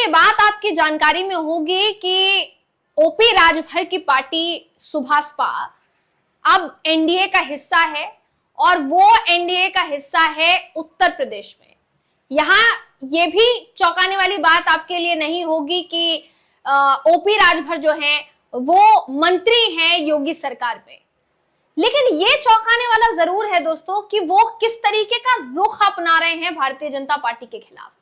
ये बात आपकी जानकारी में होगी कि ओपी राजभर की पार्टी सुभासपा अब एनडीए का हिस्सा है और वो एनडीए का हिस्सा है उत्तर प्रदेश में। यहां ये भी चौंकाने वाली बात आपके लिए नहीं होगी कि ओपी राजभर जो है वो मंत्री हैं योगी सरकार में, लेकिन ये चौंकाने वाला जरूर है दोस्तों कि वो किस तरीके का रुख अपना रहे हैं भारतीय जनता पार्टी के खिलाफ।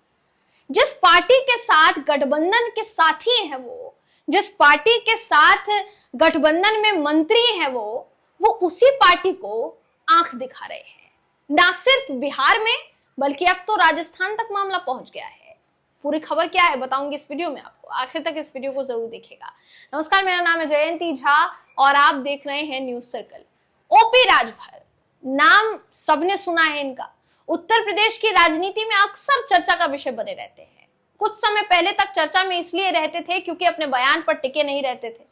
जिस पार्टी के साथ गठबंधन के साथी हैं वो, जिस पार्टी के साथ गठबंधन में मंत्री हैं वो उसी पार्टी को आंख दिखा रहे हैं। ना सिर्फ बिहार में बल्कि अब तो राजस्थान तक मामला पहुंच गया है। पूरी खबर क्या है बताऊंगी इस वीडियो में आपको, आखिर तक इस वीडियो को जरूर देखिएगा। नमस्कार, मेरा नाम है जयंती झा और आप देख रहे हैं न्यूज सर्कल। ओपी राजभर नाम सबने सुना है इनका, उत्तर प्रदेश की राजनीति में अक्सर चर्चा का विषय बने रहते हैं। कुछ समय पहले तक चर्चा में इसलिए रहते थे क्योंकि अपने बयान पर टिके नहीं रहते थे।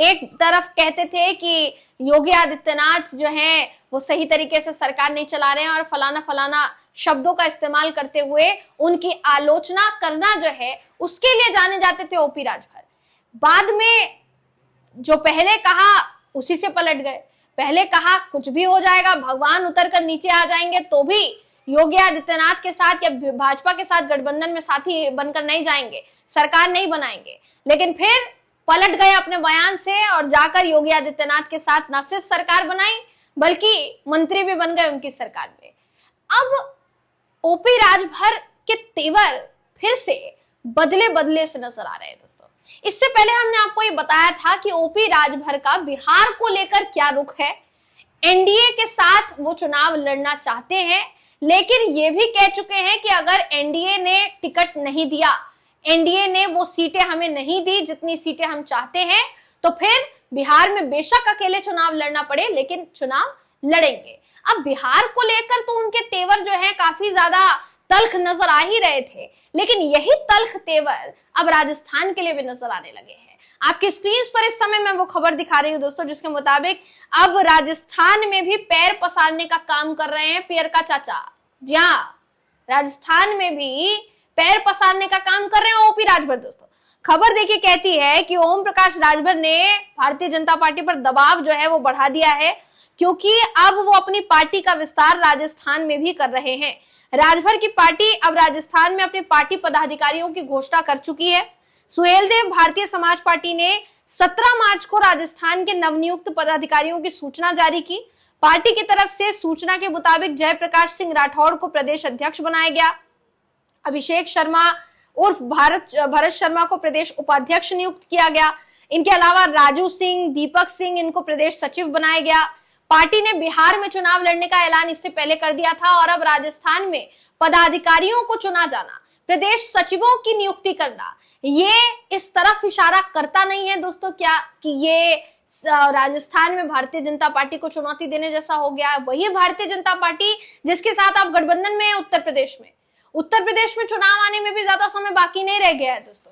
एक तरफ कहते थे कि योगी आदित्यनाथ जो हैं वो सही तरीके से सरकार नहीं चला रहे हैं और फलाना फलाना शब्दों का इस्तेमाल करते हुए उनकी आलोचना करना जो है उसके लिए जाने जाते थे ओपी राजभर। बाद में जो पहले कहा उसी से पलट गए। पहले कहा कुछ भी हो जाएगा, भगवान उतर कर नीचे आ जाएंगे तो भी योगी आदित्यनाथ के साथ या भाजपा के साथ गठबंधन में साथी बनकर नहीं जाएंगे, सरकार नहीं बनाएंगे। लेकिन फिर पलट गए अपने बयान से और जाकर योगी आदित्यनाथ के साथ न सिर्फ सरकार बनाई बल्कि मंत्री भी बन गए उनकी सरकार में। अब ओपी राजभर के तेवर फिर से बदले बदले से नजर आ रहे हैं दोस्तों। इससे पहले हमने आपको ये बताया था कि ओपी राजभर का बिहार को लेकर क्या रुख है। एनडीए के साथ वो चुनाव लड़ना चाहते हैं, लेकिन ये भी कह चुके हैं कि अगर एनडीए ने टिकट नहीं दिया, एनडीए ने वो सीटें हमें नहीं दी जितनी सीटें हम चाहते हैं, तो फिर बिहार में बेशक अकेले चुनाव लड़ना पड़े लेकिन चुनाव लड़ेंगे। अब बिहार को लेकर तो उनके तेवर जो है काफी ज्यादा तल्ख नजर आ ही रहे थे, लेकिन यही तल्ख तेवर अब राजस्थान के लिए भी नजर आने लगे हैं। आपकी स्क्रीन पर इस समय मैं वो खबर दिखा रही हूं दोस्तों जिसके मुताबिक अब राजस्थान में भी पैर पसारने का काम कर रहे हैं पियर का चाचा। जहां राजस्थान में भी पैर पसारने का काम कर रहे हैं ओपी राजभर दोस्तों। खबर देखिए कहती है कि ओम प्रकाश राजभर ने भारतीय जनता पार्टी पर दबाव जो है वो बढ़ा दिया है क्योंकि अब वो अपनी पार्टी का विस्तार राजस्थान में भी कर रहे हैं। राजभर की पार्टी अब राजस्थान में अपनी पार्टी पदाधिकारियों की घोषणा कर चुकी है। सुहेलदेव भारतीय समाज पार्टी ने 17 मार्च को राजस्थान के नवनियुक्त पदाधिकारियों की सूचना जारी की। पार्टी की तरफ से सूचना के मुताबिक जयप्रकाश सिंह राठौड़ को प्रदेश अध्यक्ष बनाया गया। अभिषेक शर्मा उर्फ भरत शर्मा को प्रदेश उपाध्यक्ष नियुक्त किया गया। इनके अलावा राजू सिंह, दीपक सिंह इनको प्रदेश सचिव बनाया गया। पार्टी ने बिहार में चुनाव लड़ने का ऐलान इससे पहले कर दिया था और अब राजस्थान में पदाधिकारियों को चुना जाना, प्रदेश सचिवों की नियुक्ति करना, ये इस तरफ इशारा करता नहीं है दोस्तों क्या कि ये राजस्थान में भारतीय जनता पार्टी को चुनौती देने जैसा हो गया। वही भारतीय जनता पार्टी जिसके साथ आप गठबंधन में है उत्तर प्रदेश में चुनाव आने में भी ज्यादा समय बाकी नहीं रह गया है दोस्तों।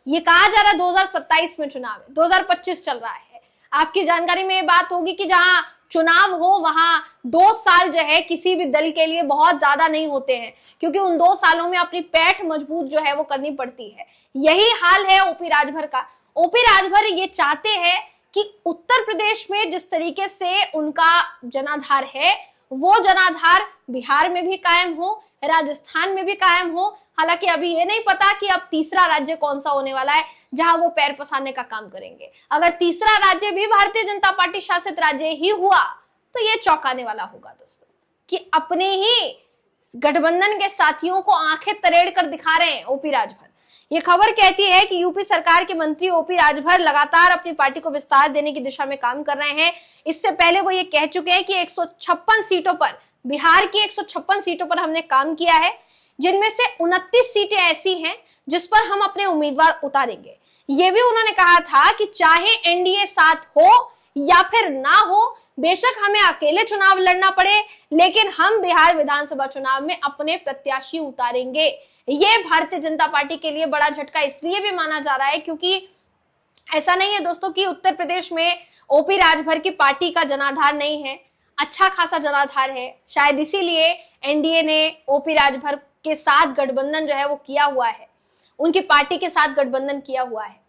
ये कहा जा रहा है 2027 में चुनाव है, 2025 चल रहा है। आपकी जानकारी में ये बात होगी कि जहां चुनाव हो वहां 2 साल जो है किसी भी दल के लिए बहुत ज्यादा नहीं होते हैं क्योंकि उन 2 सालों में अपनी पैठ मजबूत जो है वो करनी पड़ती है। यही हाल है ओपी राजभर का। ओपी राजभर ये चाहते हैं कि उत्तर प्रदेश में जिस तरीके से उनका जनाधार है वो जनाधार बिहार में भी कायम हो, राजस्थान में भी कायम हो। हालांकि अभी ये नहीं पता कि अब तीसरा राज्य कौन सा होने वाला है जहां वो पैर पसारने का काम करेंगे। अगर तीसरा राज्य भी भारतीय जनता पार्टी शासित राज्य ही हुआ तो ये चौंकाने वाला होगा दोस्तों कि अपने ही गठबंधन के साथियों को आंखें तरेड़ कर दिखा रहे हैं ओपी राजभर। ये खबर कहती है कि यूपी सरकार के मंत्री ओपी राजभर लगातार अपनी पार्टी को विस्तार देने की दिशा में काम कर रहे हैं। इससे पहले वो ये कह चुके हैं कि 156 सीटों पर, बिहार की 156 सीटों पर हमने काम किया है, जिनमें से 29 सीटें ऐसी हैं जिस पर हम अपने उम्मीदवार उतारेंगे। ये भी उन्होंने कहा था कि चाहे एनडीए साथ हो या फिर ना हो, बेशक हमें अकेले चुनाव लड़ना पड़े, लेकिन हम बिहार विधानसभा चुनाव में अपने प्रत्याशी उतारेंगे। ये भारतीय जनता पार्टी के लिए बड़ा झटका इसलिए भी माना जा रहा है क्योंकि ऐसा नहीं है दोस्तों कि उत्तर प्रदेश में ओपी राजभर की पार्टी का जनाधार नहीं है, अच्छा खासा जनाधार है। शायद इसीलिए एनडीए ने ओपी राजभर के साथ गठबंधन जो है वो किया हुआ है। उनकी पार्टी के साथ गठबंधन किया हुआ है।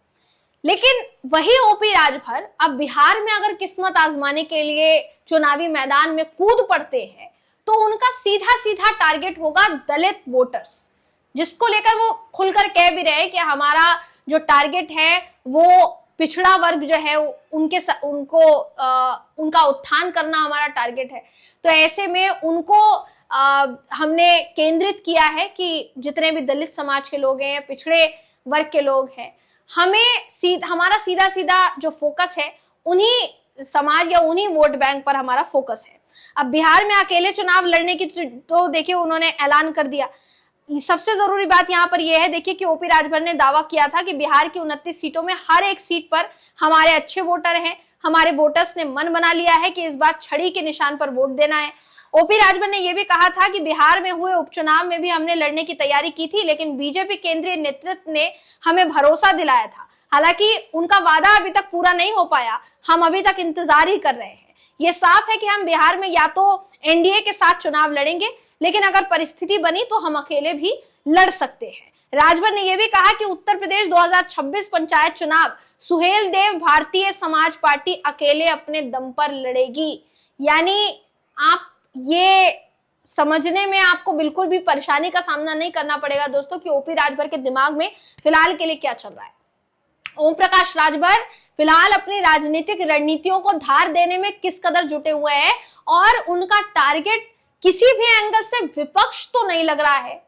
लेकिन वही ओपी राजभर अब बिहार में अगर किस्मत आजमाने के लिए चुनावी मैदान में कूद पड़ते हैं तो उनका सीधा सीधा टारगेट होगा दलित वोटर्स, जिसको लेकर वो खुलकर कह भी रहे हैं कि हमारा जो टारगेट है वो पिछड़ा वर्ग जो है उनका उत्थान करना हमारा टारगेट है। तो ऐसे में उनको हमने केंद्रित किया है कि जितने भी दलित समाज के लोग हैं, पिछड़े वर्ग के लोग हैं, हमारा सीधा सीधा जो फोकस है उन्हीं समाज या उन्हीं वोट बैंक पर हमारा फोकस है। अब बिहार में अकेले चुनाव लड़ने की तो देखिए उन्होंने ऐलान कर दिया। सबसे जरूरी बात यहाँ पर यह है, देखिए कि ओपी राजभर ने दावा किया था कि बिहार की 29 सीटों में हर एक सीट पर हमारे अच्छे वोटर हैं, हमारे वोटर्स ने मन बना लिया है कि इस बार छड़ी के निशान पर वोट देना है। ओपी राजभर ने यह भी कहा था कि बिहार में हुए उपचुनाव में भी हमने लड़ने की तैयारी की थी, लेकिन बीजेपी केंद्रीय नेतृत्व ने हमें भरोसा दिलाया था। हालांकि उनका वादा अभी तक पूरा नहीं हो पाया, हम अभी तक इंतजार ही कर रहे हैं। ये साफ है कि हम बिहार में या तो एनडीए के साथ चुनाव लड़ेंगे, लेकिन अगर परिस्थिति बनी तो हम अकेले भी लड़ सकते हैं। राजभर ने यह भी कहा कि उत्तर प्रदेश 2026 पंचायत चुनाव सुहेल देव भारतीय समाज पार्टी अकेले अपने दम पर लड़ेगी। यानी आप ये समझने में आपको बिल्कुल भी परेशानी का सामना नहीं करना पड़ेगा दोस्तों कि ओपी राजभर के दिमाग में फिलहाल के लिए क्या चल रहा है। ओम प्रकाश राजभर फिलहाल अपनी राजनीतिक रणनीतियों को धार देने में किस कदर जुटे हुए हैं और उनका टारगेट किसी भी एंगल से विपक्ष तो नहीं लग रहा है,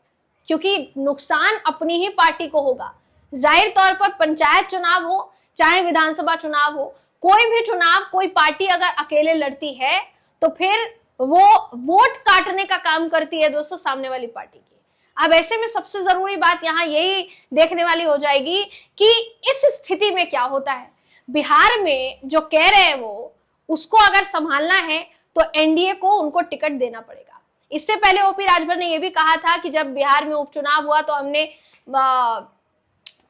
क्योंकि नुकसान अपनी ही पार्टी को होगा। जाहिर तौर पर पंचायत चुनाव हो चाहे विधानसभा चुनाव हो, कोई भी चुनाव कोई पार्टी अगर अकेले लड़ती है तो फिर वो वोट काटने का काम करती है दोस्तों सामने वाली पार्टी की। अब ऐसे में सबसे जरूरी बात यहाँ यही देखने वाली हो जाएगी कि इस स्थिति में क्या होता है। बिहार में जो कह रहे हैं वो उसको अगर संभालना है तो एनडीए को उनको टिकट देना पड़ेगा। इससे पहले ओपी राजभर ने यह भी कहा था कि जब बिहार में उपचुनाव हुआ तो हमने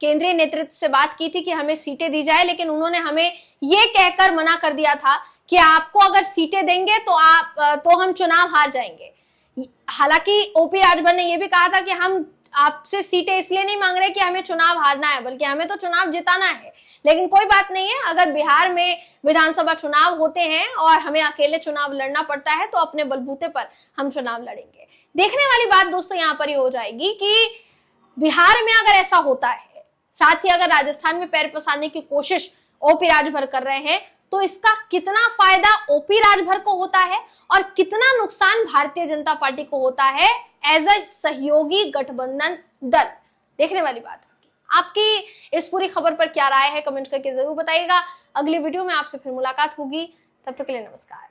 केंद्रीय नेतृत्व से बात की थी कि हमें सीटें दी जाए, लेकिन उन्होंने हमें ये कहकर मना कर दिया था कि आपको अगर सीटें देंगे तो हम चुनाव हार जाएंगे। हालांकि ओपी राजभर ने यह भी कहा था कि हम आपसे सीटें इसलिए नहीं मांग रहे कि हमें चुनाव हारना है, बल्कि हमें तो चुनाव जिताना है। लेकिन कोई बात नहीं है, अगर बिहार में विधानसभा चुनाव होते हैं और हमें अकेले चुनाव लड़ना पड़ता है तो अपने बलबूते पर हम चुनाव लड़ेंगे। देखने वाली बात दोस्तों यहाँ पर ये हो जाएगी कि बिहार में अगर ऐसा होता है, साथ ही अगर राजस्थान में पैर पसारने की कोशिश ओपी राजभर कर रहे हैं, तो इसका कितना फायदा ओपी राजभर को होता है और कितना नुकसान भारतीय जनता पार्टी को होता है एज अ सहयोगी गठबंधन दल, देखने वाली बात होगी। आपकी इस पूरी खबर पर क्या राय है कमेंट करके जरूर बताइएगा। अगली वीडियो में आपसे फिर मुलाकात होगी, तब तक के लिए नमस्कार।